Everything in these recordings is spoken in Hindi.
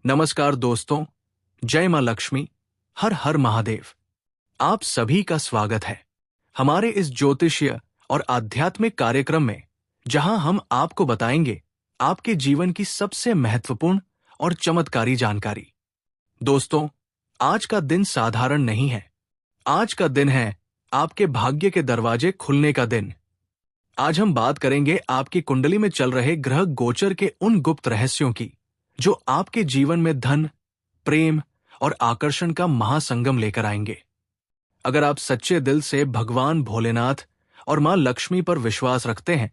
नमस्कार दोस्तों, जय मां लक्ष्मी, हर हर महादेव। आप सभी का स्वागत है हमारे इस ज्योतिषीय और आध्यात्मिक कार्यक्रम में, जहां हम आपको बताएंगे आपके जीवन की सबसे महत्वपूर्ण और चमत्कारी जानकारी। दोस्तों, आज का दिन साधारण नहीं है। आज का दिन है आपके भाग्य के दरवाजे खुलने का दिन। आज हम बात करेंगे आपकी कुंडली में चल रहे ग्रह गोचर के उन गुप्त रहस्यों की, जो आपके जीवन में धन, प्रेम और आकर्षण का महासंगम लेकर आएंगे। अगर आप सच्चे दिल से भगवान भोलेनाथ और मां लक्ष्मी पर विश्वास रखते हैं,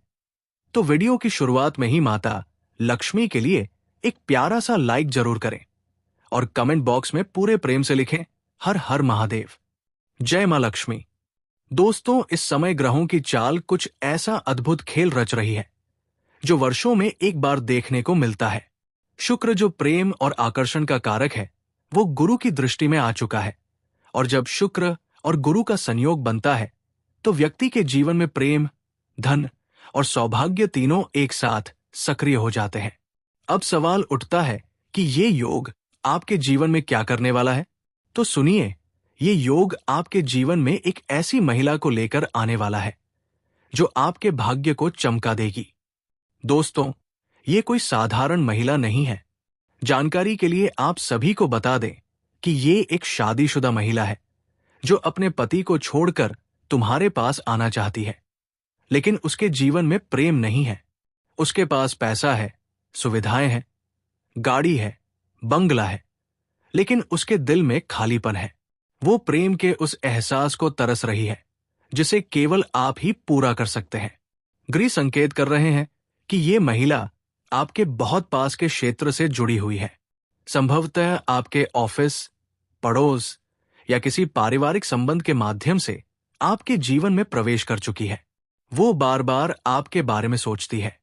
तो वीडियो की शुरुआत में ही माता लक्ष्मी के लिए एक प्यारा सा लाइक जरूर करें और कमेंट बॉक्स में पूरे प्रेम से लिखें, हर हर महादेव, जय मां लक्ष्मी। दोस्तों, इस समय ग्रहों की चाल कुछ ऐसा अद्भुत खेल रच रही है जो वर्षों में एक बार देखने को मिलता है। शुक्र, जो प्रेम और आकर्षण का कारक है, वो गुरु की दृष्टि में आ चुका है। और जब शुक्र और गुरु का संयोग बनता है, तो व्यक्ति के जीवन में प्रेम, धन और सौभाग्य तीनों एक साथ सक्रिय हो जाते हैं। अब सवाल उठता है कि ये योग आपके जीवन में क्या करने वाला है? तो सुनिए, ये योग आपके जीवन में एक ऐसी महिला को लेकर आने वाला है जो आपके भाग्य को चमका देगी। दोस्तों, ये कोई साधारण महिला नहीं है। जानकारी के लिए आप सभी को बता दें कि ये एक शादीशुदा महिला है जो अपने पति को छोड़कर तुम्हारे पास आना चाहती है, लेकिन उसके जीवन में प्रेम नहीं है। उसके पास पैसा है, सुविधाएं हैं, गाड़ी है, बंगला है, लेकिन उसके दिल में खालीपन है। वो प्रेम के उस एहसास को तरस रही है जिसे केवल आप ही पूरा कर सकते हैं। ग्रह संकेत कर रहे हैं कि ये महिला आपके बहुत पास के क्षेत्र से जुड़ी हुई है। संभवतः आपके ऑफिस, पड़ोस या किसी पारिवारिक संबंध के माध्यम से आपके जीवन में प्रवेश कर चुकी है। वो बार बार आपके बारे में सोचती है,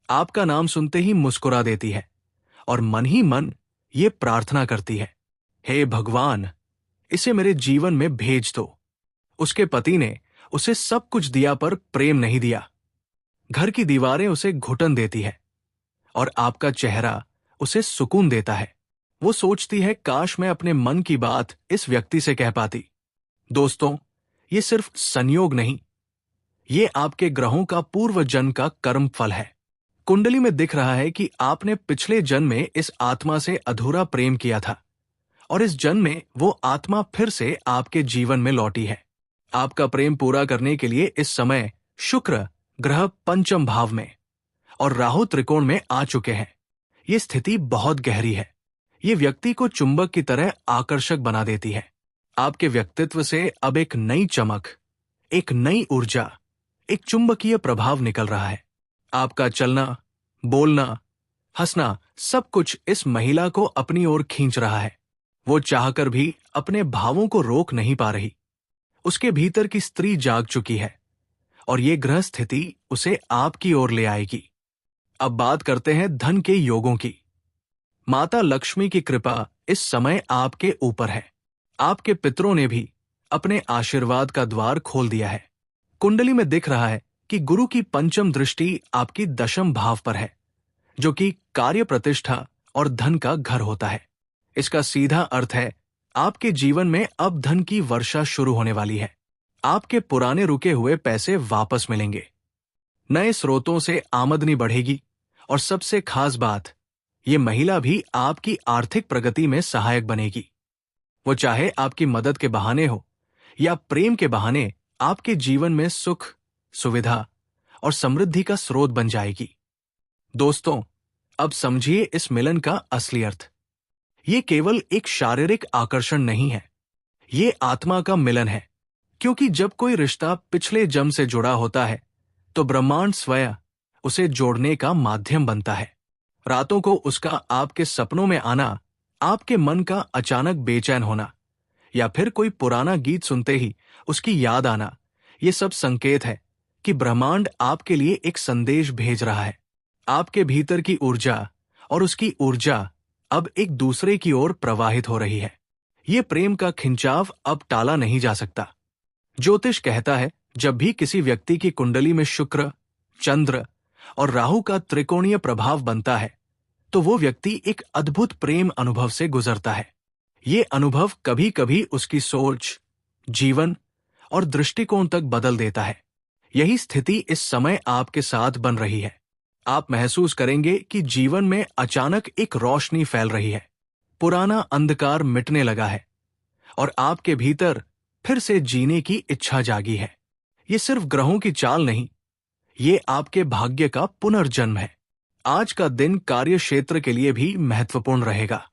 आपका नाम सुनते ही मुस्कुरा देती है और मन ही मन ये प्रार्थना करती है, हे भगवान, इसे मेरे जीवन में भेज दो। उसके पति ने उसे सब कुछ दिया पर प्रेम नहीं दिया। घर की दीवारें उसे घुटन देती है और आपका चेहरा उसे सुकून देता है। वो सोचती है, काश मैं अपने मन की बात इस व्यक्ति से कह पाती। दोस्तों, ये सिर्फ संयोग नहीं, ये आपके ग्रहों का पूर्व जन्म का कर्म फल है। कुंडली में दिख रहा है कि आपने पिछले जन्म में इस आत्मा से अधूरा प्रेम किया था और इस जन्म में वो आत्मा फिर से आपके जीवन में लौटी है। आपका प्रेम पूरा करने के लिए इस समय शुक्र ग्रह पंचम भाव में और राहु त्रिकोण में आ चुके हैं। ये स्थिति बहुत गहरी है। ये व्यक्ति को चुंबक की तरह आकर्षक बना देती है। आपके व्यक्तित्व से अब एक नई चमक, एक नई ऊर्जा, एक चुंबकीय प्रभाव निकल रहा है। आपका चलना, बोलना, हंसना, सब कुछ इस महिला को अपनी ओर खींच रहा है। वो चाहकर भी अपने भावों को रोक नहीं पा रही। उसके भीतर की स्त्री जाग चुकी है और ये ग्रह स्थिति उसे आपकी ओर ले आएगी। अब बात करते हैं धन के योगों की। माता लक्ष्मी की कृपा इस समय आपके ऊपर है। आपके पितरों ने भी अपने आशीर्वाद का द्वार खोल दिया है। कुंडली में दिख रहा है कि गुरु की पंचम दृष्टि आपकी दशम भाव पर है, जो कि कार्य प्रतिष्ठा और धन का घर होता है। इसका सीधा अर्थ है, आपके जीवन में अब धन की वर्षा शुरू होने वाली है। आपके पुराने रुके हुए पैसे वापस मिलेंगे, नए स्रोतों से आमदनी बढ़ेगी और सबसे खास बात, ये महिला भी आपकी आर्थिक प्रगति में सहायक बनेगी। वो चाहे आपकी मदद के बहाने हो या प्रेम के बहाने आपके जीवन में सुख, सुविधा और समृद्धि का स्रोत बन जाएगी। दोस्तों, अब समझिए इस मिलन का असली अर्थ। ये केवल एक शारीरिक आकर्षण नहीं है, ये आत्मा का मिलन है। क्योंकि जब कोई रिश्ता पिछले जन्म से जुड़ा होता है, तो ब्रह्मांड स्वयं उसे जोड़ने का माध्यम बनता है। रातों को उसका आपके सपनों में आना, आपके मन का अचानक बेचैन होना या फिर कोई पुराना गीत सुनते ही उसकी याद आना, ये सब संकेत है कि ब्रह्मांड आपके लिए एक संदेश भेज रहा है। आपके भीतर की ऊर्जा और उसकी ऊर्जा अब एक दूसरे की ओर प्रवाहित हो रही है। ये प्रेम का खिंचाव अब टाला नहीं जा सकता। ज्योतिष कहता है, जब भी किसी व्यक्ति की कुंडली में शुक्र, चंद्र और राहु का त्रिकोणीय प्रभाव बनता है, तो वो व्यक्ति एक अद्भुत प्रेम अनुभव से गुजरता है। ये अनुभव कभी कभी उसकी सोच, जीवन और दृष्टिकोण तक बदल देता है। यही स्थिति इस समय आपके साथ बन रही है। आप महसूस करेंगे कि जीवन में अचानक एक रोशनी फैल रही है। पुराना अंधकार मिटने लगा है और आपके भीतर फिर से जीने की इच्छा जागी है। ये सिर्फ ग्रहों की चाल नहीं, ये आपके भाग्य का पुनर्जन्म है। आज का दिन कार्य क्षेत्र के लिए भी महत्वपूर्ण रहेगा।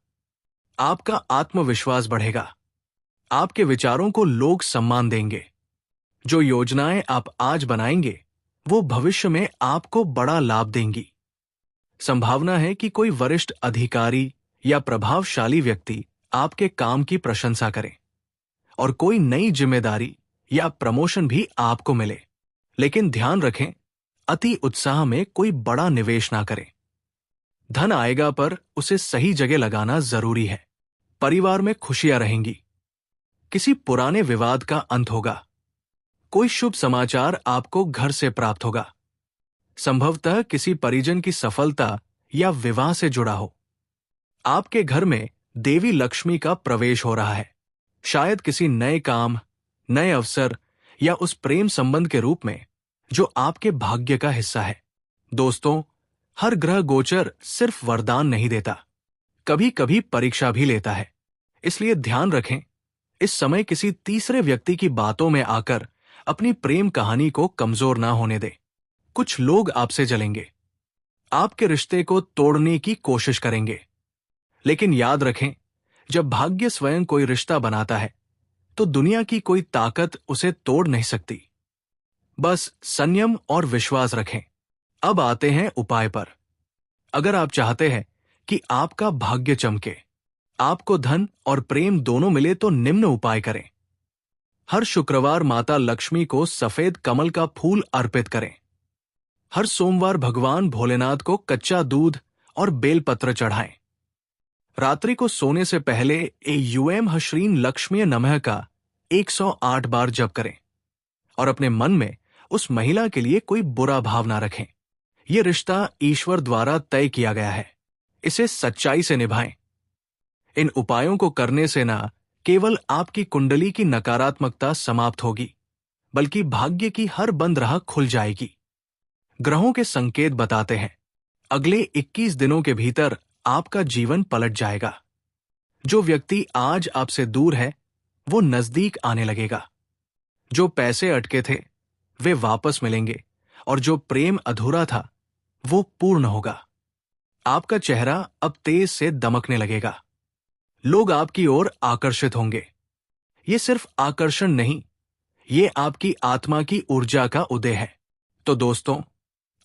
आपका आत्मविश्वास बढ़ेगा। आपके विचारों को लोग सम्मान देंगे। जो योजनाएं आप आज बनाएंगे वो भविष्य में आपको बड़ा लाभ देंगी। संभावना है कि कोई वरिष्ठ अधिकारी या प्रभावशाली व्यक्ति आपके काम की प्रशंसा करे और कोई नई जिम्मेदारी या प्रमोशन भी आपको मिले। लेकिन ध्यान रखें, अति उत्साह में कोई बड़ा निवेश ना करें। धन आएगा पर उसे सही जगह लगाना जरूरी है। परिवार में खुशियां रहेंगी। किसी पुराने विवाद का अंत होगा। कोई शुभ समाचार आपको घर से प्राप्त होगा। संभवतः किसी परिजन की सफलता या विवाह से जुड़ा हो। आपके घर में देवी लक्ष्मी का प्रवेश हो रहा है। शायद किसी नए काम, नए अवसर या उस प्रेम संबंध के रूप में जो आपके भाग्य का हिस्सा है। दोस्तों, हर ग्रह गोचर सिर्फ वरदान नहीं देता, कभी कभी परीक्षा भी लेता है। इसलिए ध्यान रखें, इस समय किसी तीसरे व्यक्ति की बातों में आकर अपनी प्रेम कहानी को कमजोर ना होने दें। कुछ लोग आपसे जलेंगे, आपके रिश्ते को तोड़ने की कोशिश करेंगे। लेकिन याद रखें, जब भाग्य स्वयं कोई रिश्ता बनाता है तो दुनिया की कोई ताकत उसे तोड़ नहीं सकती। बस संयम और विश्वास रखें। अब आते हैं उपाय पर। अगर आप चाहते हैं कि आपका भाग्य चमके, आपको धन और प्रेम दोनों मिले, तो निम्न उपाय करें। हर शुक्रवार माता लक्ष्मी को सफेद कमल का फूल अर्पित करें। हर सोमवार भगवान भोलेनाथ को कच्चा दूध और बेलपत्र चढ़ाएं। रात्रि को सोने से पहले यूएम ह्रीं लक्ष्मी नमः का 108 बार जप करें और अपने मन में उस महिला के लिए कोई बुरा भाव ना रखें। यह रिश्ता ईश्वर द्वारा तय किया गया है, इसे सच्चाई से निभाएं। इन उपायों को करने से न केवल आपकी कुंडली की नकारात्मकता समाप्त होगी, बल्कि भाग्य की हर बंद राह खुल जाएगी। ग्रहों के संकेत बताते हैं, अगले 21 दिनों के भीतर आपका जीवन पलट जाएगा। जो व्यक्ति आज आपसे दूर है वो नजदीक आने लगेगा। जो पैसे अटके थे वे वापस मिलेंगे और जो प्रेम अधूरा था वो पूर्ण होगा। आपका चेहरा अब तेज से दमकने लगेगा। लोग आपकी ओर आकर्षित होंगे। ये सिर्फ आकर्षण नहीं, ये आपकी आत्मा की ऊर्जा का उदय है। तो दोस्तों,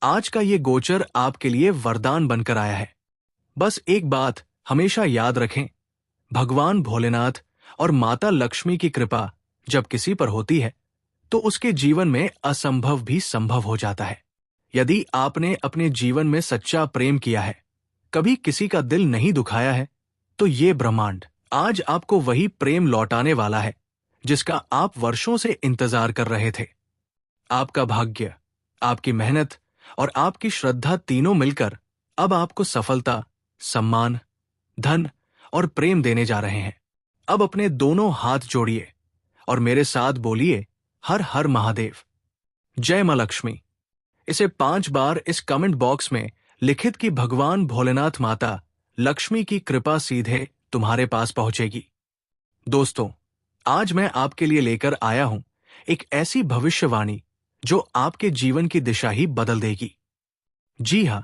आज का ये गोचर आपके लिए वरदान बनकर आया है। बस एक बात हमेशा याद रखें, भगवान भोलेनाथ और माता लक्ष्मी की कृपा जब किसी पर होती है तो उसके जीवन में असंभव भी संभव हो जाता है। यदि आपने अपने जीवन में सच्चा प्रेम किया है, कभी किसी का दिल नहीं दुखाया है, तो ये ब्रह्मांड आज आपको वही प्रेम लौटाने वाला है जिसका आप वर्षों से इंतजार कर रहे थे। आपका भाग्य, आपकी मेहनत और आपकी श्रद्धा तीनों मिलकर अब आपको सफलता, सम्मान, धन और प्रेम देने जा रहे हैं। अब अपने दोनों हाथ जोड़िए और मेरे साथ बोलिए, हर हर महादेव, जय मां लक्ष्मी। इसे 5 बार इस कमेंट बॉक्स में लिखित कि भगवान भोलेनाथ माता लक्ष्मी की कृपा सीधे तुम्हारे पास पहुंचेगी। दोस्तों, आज मैं आपके लिए लेकर आया हूं एक ऐसी भविष्यवाणी जो आपके जीवन की दिशा ही बदल देगी। जी हां,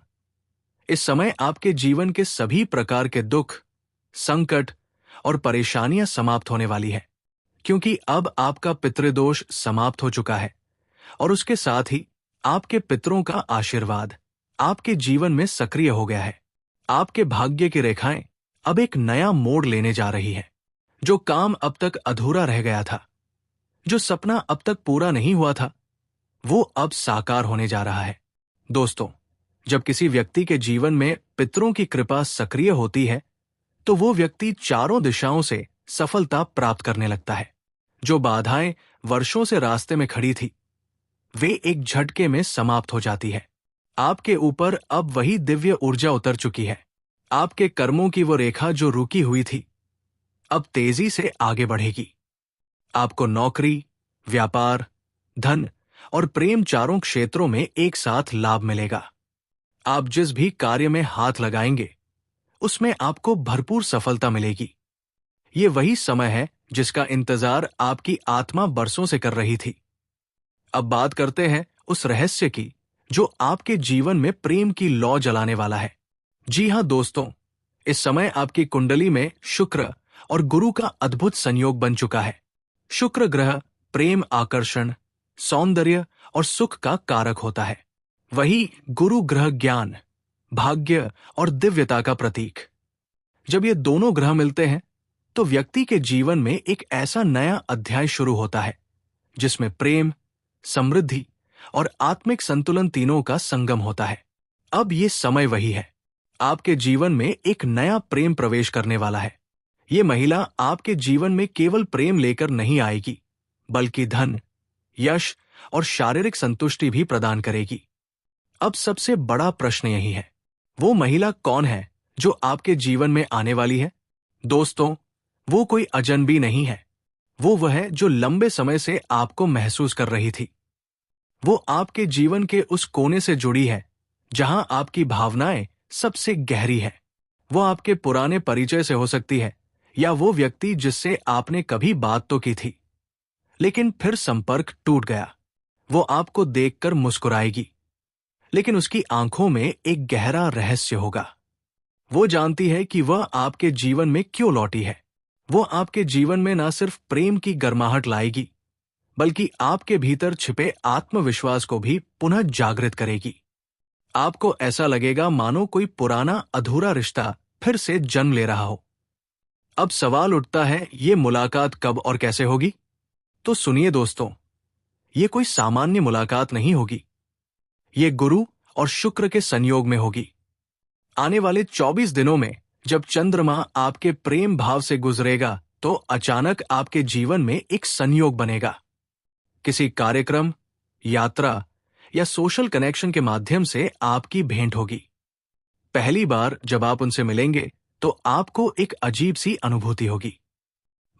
इस समय आपके जीवन के सभी प्रकार के दुख, संकट और परेशानियां समाप्त होने वाली है, क्योंकि अब आपका पितृदोष समाप्त हो चुका है और उसके साथ ही आपके पितरों का आशीर्वाद आपके जीवन में सक्रिय हो गया है। आपके भाग्य की रेखाएं अब एक नया मोड़ लेने जा रही है। जो काम अब तक अधूरा रह गया था, जो सपना अब तक पूरा नहीं हुआ था, वो अब साकार होने जा रहा है। दोस्तों, जब किसी व्यक्ति के जीवन में पितरों की कृपा सक्रिय होती है तो वो व्यक्ति चारों दिशाओं से सफलता प्राप्त करने लगता है। जो बाधाएं वर्षों से रास्ते में खड़ी थी, वे एक झटके में समाप्त हो जाती है। आपके ऊपर अब वही दिव्य ऊर्जा उतर चुकी है। आपके कर्मों की वो रेखा जो रुकी हुई थी, अब तेजी से आगे बढ़ेगी। आपको नौकरी, व्यापार, धन और प्रेम चारों क्षेत्रों में एक साथ लाभ मिलेगा। आप जिस भी कार्य में हाथ लगाएंगे, उसमें आपको भरपूर सफलता मिलेगी। ये वही समय है जिसका इंतजार आपकी आत्मा बरसों से कर रही थी। अब बात करते हैं उस रहस्य की जो आपके जीवन में प्रेम की लौ जलाने वाला है। जी हां दोस्तों, इस समय आपकी कुंडली में शुक्र और गुरु का अद्भुत संयोग बन चुका है। शुक्र ग्रह प्रेम, आकर्षण, सौंदर्य और सुख का कारक होता है। वही गुरु ग्रह ज्ञान, भाग्य और दिव्यता का प्रतीक। जब ये दोनों ग्रह मिलते हैं तो व्यक्ति के जीवन में एक ऐसा नया अध्याय शुरू होता है जिसमें प्रेम, समृद्धि और आत्मिक संतुलन तीनों का संगम होता है। अब ये समय वही है। आपके जीवन में एक नया प्रेम प्रवेश करने वाला है। ये महिला आपके जीवन में केवल प्रेम लेकर नहीं आएगी, बल्कि धन, यश और शारीरिक संतुष्टि भी प्रदान करेगी। अब सबसे बड़ा प्रश्न यही है, वो महिला कौन है जो आपके जीवन में आने वाली है? दोस्तों, वो कोई अजनबी नहीं है। वह है जो लंबे समय से आपको महसूस कर रही थी। वो आपके जीवन के उस कोने से जुड़ी है जहां आपकी भावनाएं सबसे गहरी है। वो आपके पुराने परिचय से हो सकती है या वो व्यक्ति जिससे आपने कभी बात तो की थी, लेकिन फिर संपर्क टूट गया। वो आपको देखकर मुस्कुराएगी, लेकिन उसकी आंखों में एक गहरा रहस्य होगा। वो जानती है कि वह आपके जीवन में क्यों लौटी है। वो आपके जीवन में न सिर्फ प्रेम की गर्माहट लाएगी, बल्कि आपके भीतर छिपे आत्मविश्वास को भी पुनः जागृत करेगी। आपको ऐसा लगेगा मानो कोई पुराना अधूरा रिश्ता फिर से जन्म ले रहा हो। अब सवाल उठता है, ये मुलाकात कब और कैसे होगी? तो सुनिए दोस्तों, ये कोई सामान्य मुलाकात नहीं होगी। ये गुरु और शुक्र के संयोग में होगी। आने वाले 24 दिनों में जब चंद्रमा आपके प्रेम भाव से गुजरेगा तो अचानक आपके जीवन में एक संयोग बनेगा। किसी कार्यक्रम, यात्रा या सोशल कनेक्शन के माध्यम से आपकी भेंट होगी। पहली बार जब आप उनसे मिलेंगे तो आपको एक अजीब सी अनुभूति होगी,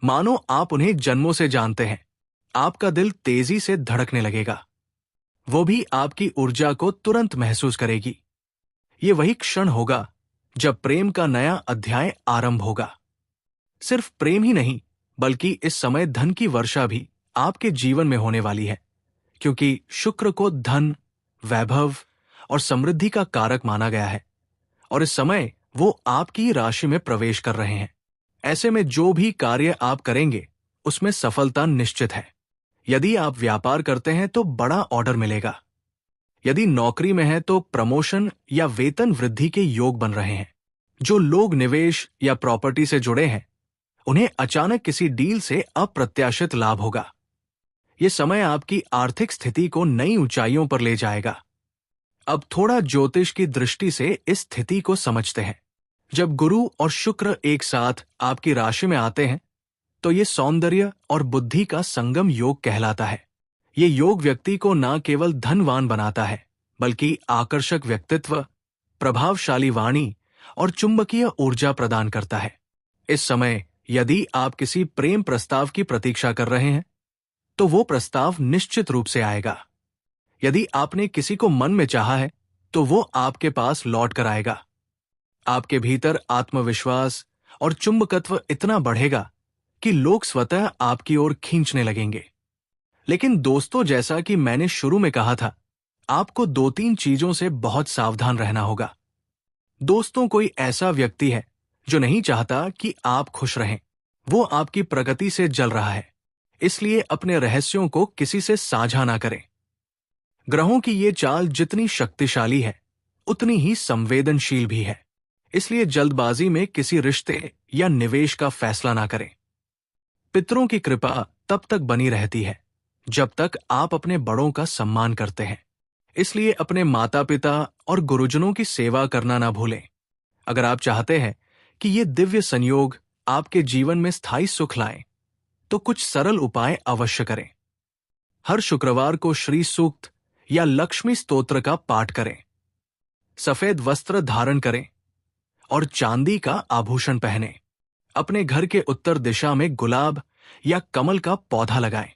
मानो आप उन्हें जन्मों से जानते हैं। आपका दिल तेजी से धड़कने लगेगा। वो भी आपकी ऊर्जा को तुरंत महसूस करेगी। ये वही क्षण होगा जब प्रेम का नया अध्याय आरंभ होगा। सिर्फ प्रेम ही नहीं, बल्कि इस समय धन की वर्षा भी आपके जीवन में होने वाली है, क्योंकि शुक्र को धन, वैभव और समृद्धि का कारक माना गया है और इस समय वो आपकी राशि में प्रवेश कर रहे हैं। ऐसे में जो भी कार्य आप करेंगे उसमें सफलता निश्चित है। यदि आप व्यापार करते हैं तो बड़ा ऑर्डर मिलेगा। यदि नौकरी में है तो प्रमोशन या वेतन वृद्धि के योग बन रहे हैं। जो लोग निवेश या प्रॉपर्टी से जुड़े हैं, उन्हें अचानक किसी डील से अप्रत्याशित लाभ होगा। ये समय आपकी आर्थिक स्थिति को नई ऊंचाइयों पर ले जाएगा। अब थोड़ा ज्योतिष की दृष्टि से इस स्थिति को समझते हैं। जब गुरु और शुक्र एक साथ आपकी राशि में आते हैं तो ये सौंदर्य और बुद्धि का संगम योग कहलाता है। ये योग व्यक्ति को न केवल धनवान बनाता है, बल्कि आकर्षक व्यक्तित्व, प्रभावशाली वाणी और चुंबकीय ऊर्जा प्रदान करता है। इस समय यदि आप किसी प्रेम प्रस्ताव की प्रतीक्षा कर रहे हैं तो वो प्रस्ताव निश्चित रूप से आएगा। यदि आपने किसी को मन में चाहा है तो वो आपके पास लौट कर आएगा। आपके भीतर आत्मविश्वास और चुंबकत्व इतना बढ़ेगा कि लोग स्वतः आपकी ओर खींचने लगेंगे। लेकिन दोस्तों, जैसा कि मैंने शुरू में कहा था, आपको 2-3 चीजों से बहुत सावधान रहना होगा। दोस्तों, कोई ऐसा व्यक्ति है जो नहीं चाहता कि आप खुश रहें। वो आपकी प्रगति से जल रहा है, इसलिए अपने रहस्यों को किसी से साझा ना करें। ग्रहों की ये चाल जितनी शक्तिशाली है, उतनी ही संवेदनशील भी है, इसलिए जल्दबाजी में किसी रिश्ते या निवेश का फैसला ना करें। पितरों की कृपा तब तक बनी रहती है जब तक आप अपने बड़ों का सम्मान करते हैं, इसलिए अपने माता पिता और गुरुजनों की सेवा करना ना भूलें। अगर आप चाहते हैं कि ये दिव्य संयोग आपके जीवन में स्थायी सुख लाएं, तो कुछ सरल उपाय अवश्य करें। हर शुक्रवार को श्री सूक्त या लक्ष्मी स्तोत्र का पाठ करें। सफेद वस्त्र धारण करें और चांदी का आभूषण पहने। अपने घर के उत्तर दिशा में गुलाब या कमल का पौधा लगाएं।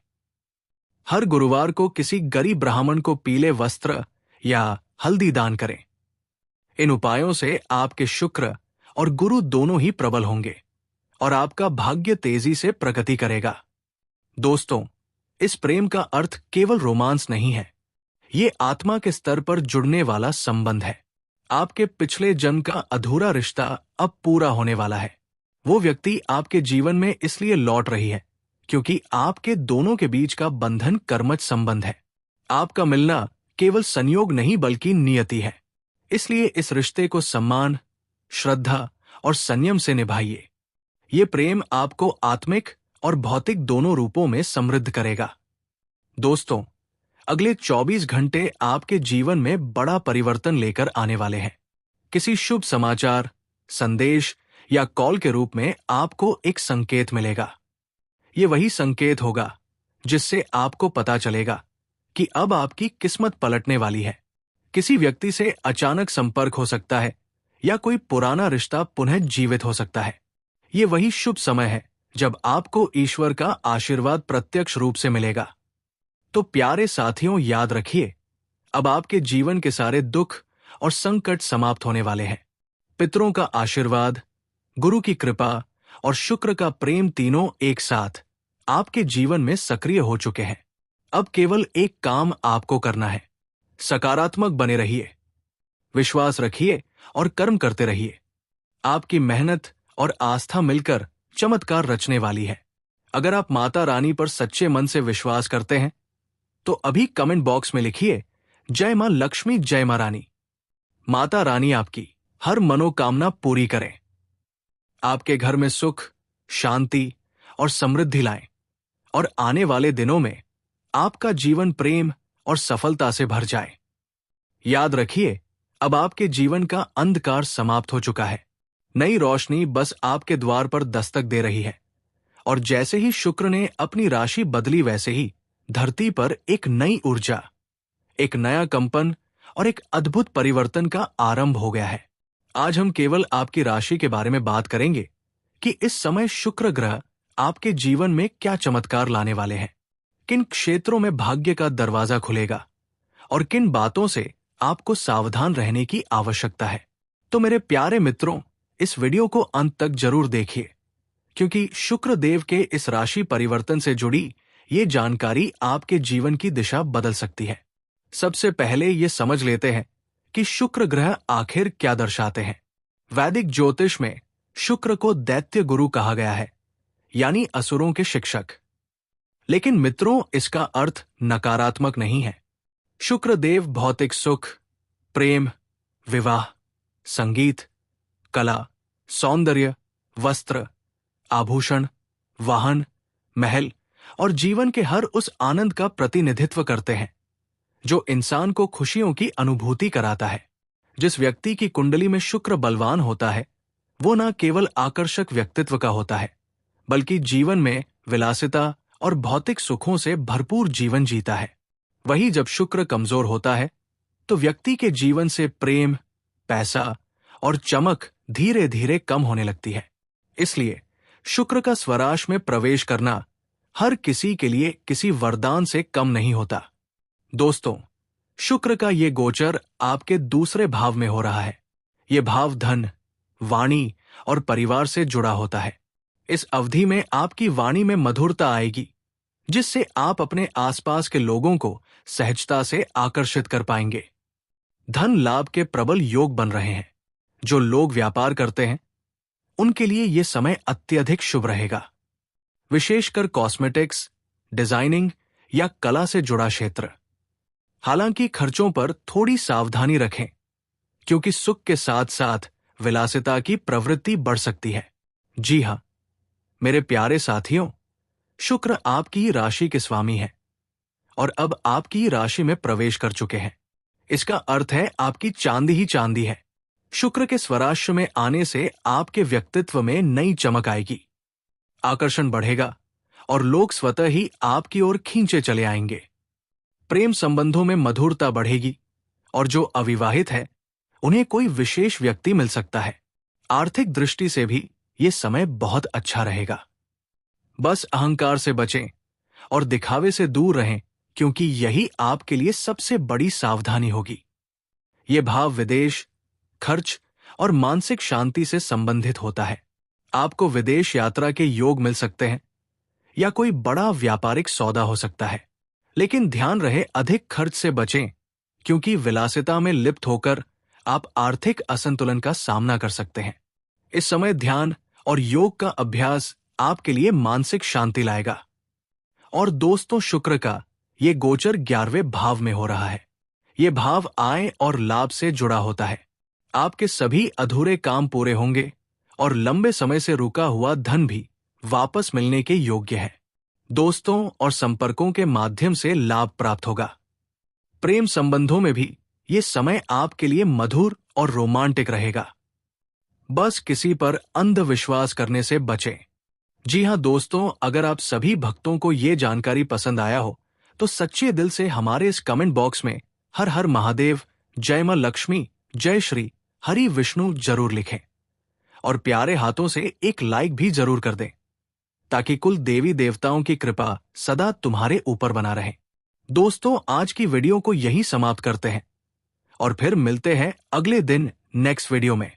हर गुरुवार को किसी गरीब ब्राह्मण को पीले वस्त्र या हल्दी दान करें। इन उपायों से आपके शुक्र और गुरु दोनों ही प्रबल होंगे और आपका भाग्य तेजी से प्रगति करेगा। दोस्तों, इस प्रेम का अर्थ केवल रोमांस नहीं है, ये आत्मा के स्तर पर जुड़ने वाला संबंध है। आपके पिछले जन्म का अधूरा रिश्ता अब पूरा होने वाला है। वो व्यक्ति आपके जीवन में इसलिए लौट रही है क्योंकि आपके दोनों के बीच का बंधन कर्मज संबंध है। आपका मिलना केवल संयोग नहीं बल्कि नियति है। इसलिए इस रिश्ते को सम्मान, श्रद्धा और संयम से निभाइए। ये प्रेम आपको आत्मिक और भौतिक दोनों रूपों में समृद्ध करेगा। दोस्तों, अगले 24 घंटे आपके जीवन में बड़ा परिवर्तन लेकर आने वाले हैं। किसी शुभ समाचार, संदेश या कॉल के रूप में आपको एक संकेत मिलेगा। ये वही संकेत होगा जिससे आपको पता चलेगा कि अब आपकी किस्मत पलटने वाली है। किसी व्यक्ति से अचानक संपर्क हो सकता है या कोई पुराना रिश्ता पुनः जीवित हो सकता है। ये वही शुभ समय है जब आपको ईश्वर का आशीर्वाद प्रत्यक्ष रूप से मिलेगा। तो प्यारे साथियों, याद रखिए, अब आपके जीवन के सारे दुख और संकट समाप्त होने वाले हैं। पितरों का आशीर्वाद, गुरु की कृपा और शुक्र का प्रेम तीनों एक साथ आपके जीवन में सक्रिय हो चुके हैं। अब केवल एक काम आपको करना है। सकारात्मक बने रहिए, विश्वास रखिए और कर्म करते रहिए। आपकी मेहनत और आस्था मिलकर चमत्कार रचने वाली है। अगर आप माता रानी पर सच्चे मन से विश्वास करते हैं तो अभी कमेंट बॉक्स में लिखिए, जय मां लक्ष्मी, जय मां रानी। माता रानी आपकी हर मनोकामना पूरी करें। आपके घर में सुख, शांति और समृद्धि लाएं और आने वाले दिनों में आपका जीवन प्रेम और सफलता से भर जाए। याद रखिए, अब आपके जीवन का अंधकार समाप्त हो चुका है। नई रोशनी बस आपके द्वार पर दस्तक दे रही है और जैसे ही शुक्र ने अपनी राशि बदली, वैसे ही धरती पर एक नई ऊर्जा, एक नया कंपन और एक अद्भुत परिवर्तन का आरंभ हो गया है। आज हम केवल आपकी राशि के बारे में बात करेंगे कि इस समय शुक्र ग्रह आपके जीवन में क्या चमत्कार लाने वाले हैं, किन क्षेत्रों में भाग्य का दरवाजा खुलेगा और किन बातों से आपको सावधान रहने की आवश्यकता है। तो मेरे प्यारे मित्रों, इस वीडियो को अंत तक जरूर देखिए, क्योंकि शुक्र देव के इस राशि परिवर्तन से जुड़ी ये जानकारी आपके जीवन की दिशा बदल सकती है। सबसे पहले ये समझ लेते हैं कि शुक्र ग्रह आखिर क्या दर्शाते हैं। वैदिक ज्योतिष में शुक्र को दैत्य गुरु कहा गया है, यानी असुरों के शिक्षक। लेकिन मित्रों, इसका अर्थ नकारात्मक नहीं है। शुक्र देव भौतिक सुख, प्रेम, विवाह, संगीत, कला, सौंदर्य, वस्त्र, आभूषण, वाहन, महल और जीवन के हर उस आनंद का प्रतिनिधित्व करते हैं जो इंसान को खुशियों की अनुभूति कराता है। जिस व्यक्ति की कुंडली में शुक्र बलवान होता है, वो न केवल आकर्षक व्यक्तित्व का होता है, बल्कि जीवन में विलासिता और भौतिक सुखों से भरपूर जीवन जीता है। वहीं जब शुक्र कमजोर होता है तो व्यक्ति के जीवन से प्रेम, पैसा और चमक धीरे धीरे कम होने लगती है। इसलिए शुक्र का स्वराश में प्रवेश करना हर किसी के लिए किसी वरदान से कम नहीं होता। दोस्तों, शुक्र का ये गोचर आपके दूसरे भाव में हो रहा है। ये भाव धन, वाणी और परिवार से जुड़ा होता है। इस अवधि में आपकी वाणी में मधुरता आएगी, जिससे आप अपने आसपास के लोगों को सहजता से आकर्षित कर पाएंगे। धन लाभ के प्रबल योग बन रहे हैं। जो लोग व्यापार करते हैं, उनके लिए यह समय अत्यधिक शुभ रहेगा। विशेषकर कॉस्मेटिक्स, डिजाइनिंग या कला से जुड़ा क्षेत्र। हालांकि खर्चों पर थोड़ी सावधानी रखें, क्योंकि सुख के साथ साथ विलासिता की प्रवृत्ति बढ़ सकती है। जी हां, मेरे प्यारे साथियों, शुक्र आपकी राशि के स्वामी है और अब आपकी राशि में प्रवेश कर चुके हैं। इसका अर्थ है आपकी चांदी ही चांदी है। शुक्र के स्वराश्य में आने से आपके व्यक्तित्व में नई चमक आएगी, आकर्षण बढ़ेगा और लोग स्वतः ही आपकी ओर खींचे चले आएंगे। प्रेम संबंधों में मधुरता बढ़ेगी और जो अविवाहित है, उन्हें कोई विशेष व्यक्ति मिल सकता है। आर्थिक दृष्टि से भी ये समय बहुत अच्छा रहेगा। बस अहंकार से बचें और दिखावे से दूर रहें, क्योंकि यही आपके लिए सबसे बड़ी सावधानी होगी। ये भाव विदेश, खर्च और मानसिक शांति से संबंधित होता है। आपको विदेश यात्रा के योग मिल सकते हैं या कोई बड़ा व्यापारिक सौदा हो सकता है। लेकिन ध्यान रहे, अधिक खर्च से बचें, क्योंकि विलासिता में लिप्त होकर आप आर्थिक असंतुलन का सामना कर सकते हैं। इस समय ध्यान और योग का अभ्यास आपके लिए मानसिक शांति लाएगा। और दोस्तों, शुक्र का ये गोचर 11वें भाव में हो रहा है। ये भाव आय और लाभ से जुड़ा होता है। आपके सभी अधूरे काम पूरे होंगे और लंबे समय से रुका हुआ धन भी वापस मिलने के योग्य है। दोस्तों और संपर्कों के माध्यम से लाभ प्राप्त होगा। प्रेम संबंधों में भी ये समय आपके लिए मधुर और रोमांटिक रहेगा। बस किसी पर अंधविश्वास करने से बचें। जी हाँ दोस्तों, अगर आप सभी भक्तों को ये जानकारी पसंद आया हो तो सच्चे दिल से हमारे इस कमेंट बॉक्स में हर हर महादेव, जय मां लक्ष्मी, जय श्री हरि विष्णु जरूर लिखें और प्यारे हाथों से एक लाइक भी जरूर कर दें, ताकि कुल देवी देवताओं की कृपा सदा तुम्हारे ऊपर बना रहे। दोस्तों, आज की वीडियो को यहीं समाप्त करते हैं और फिर मिलते हैं अगले दिन नेक्स्ट वीडियो में।